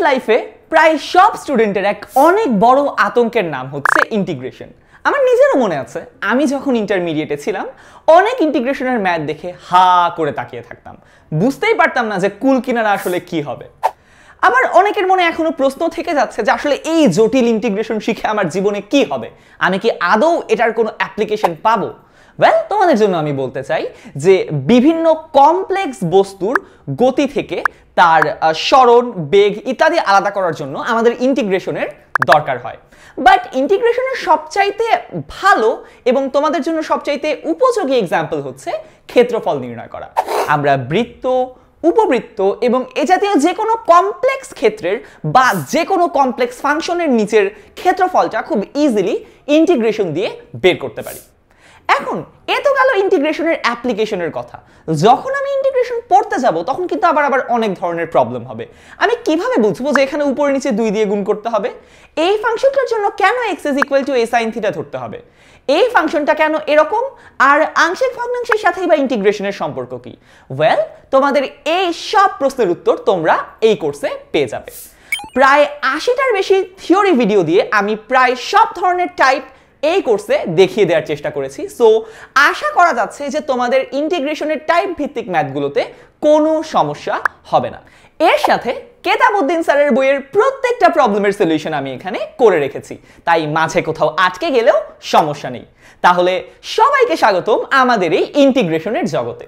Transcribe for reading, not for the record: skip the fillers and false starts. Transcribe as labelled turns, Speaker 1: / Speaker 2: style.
Speaker 1: লাইফে প্রায় সব স্টুডেন্টের এক অনেক বড় আতঙ্কের নাম হচ্ছে ইন্টিগ্রেশন। আমার নিজেরও মনে আছে আমি যখন ইন্টারমিডিয়েটে ছিলাম অনেক ইন্টিগ্রেশনের ম্যাথ দেখে হা করে তাকিয়ে থাকতাম, বুঝতেই পারতাম না যে কুল কিনারা আসলে কি হবে। আবার অনেকের মনে এখনো প্রশ্ন থেকে যাচ্ছে যে আসলে এই জটিল ইন্টিগ্রেশন শিখে আমার জীবনে কি হবে, আমি কি আদৌ এটার কোনো অ্যাপ্লিকেশন পাবো? ওয়েল, তোমাদের জন্য আমি বলতে চাই যে বিভিন্ন কমপ্লেক্স বস্তুর গতি থেকে তার সরণ, বেগ ইত্যাদি আলাদা করার জন্য আমাদের ইন্টিগ্রেশনের দরকার হয়। বাট ইন্টিগ্রেশনের সবচাইতে ভালো এবং তোমাদের জন্য সবচাইতে উপযোগী এক্সাম্পল হচ্ছে ক্ষেত্রফল নির্ণয় করা। আমরা বৃত্ত, উপবৃত্ত এবং এ জাতীয় যে কোনো কমপ্লেক্স ক্ষেত্রের বা যে কোনো কমপ্লেক্স ফাংশনের নিচের ক্ষেত্রফলটা খুব ইজিলি ইন্টিগ্রেশন দিয়ে বের করতে পারি। এখন এ তো গেল ইন্টিগ্রেশনের অ্যাপ্লিকেশনের কথা। যখন আমি ইন্টিগ্রেশন পড়তে যাব তখন কিন্তু আবার অনেক ধরনের প্রবলেম হবে। আমি কিভাবে বুঝবো যে এখানে উপরে নিচে 2 দিয়ে গুণ করতে হবে? এই ফাংশনটার জন্য কেন x is equal to a sin theta ধরতে হবে? এই ফাংশনটা কেন এরকম? আর আংশিক ভগ্নাংশের সাথেই বা ইন্টিগ্রেশনের সম্পর্ক কি? ওয়েল, তোমাদের এই সব প্রশ্নের উত্তর তোমরা এই কোর্সে পেয়ে যাবে। প্রায় 80টার বেশি থিওরি ভিডিও দিয়ে আমি প্রায় সব ধরনের টাইপ এই কোর্সে দেখিয়ে দেওয়ার চেষ্টা করেছি। সো আশা করা যাচ্ছে যে তোমাদের ইন্টিগ্রেশনের টাইপ ভিত্তিক ম্যাথগুলোতে কোনো সমস্যা হবে না। এর সাথে কেতাবউদ্দিন স্যারের বইয়ের প্রত্যেকটা প্রবলেমের সলিউশন আমি এখানে করে রেখেছি, তাই মাঝে কোথাও আটকে গেলেও সমস্যা নেই। তাহলে সবাইকে স্বাগতম আমাদের এই ইন্টিগ্রেশনের জগতে।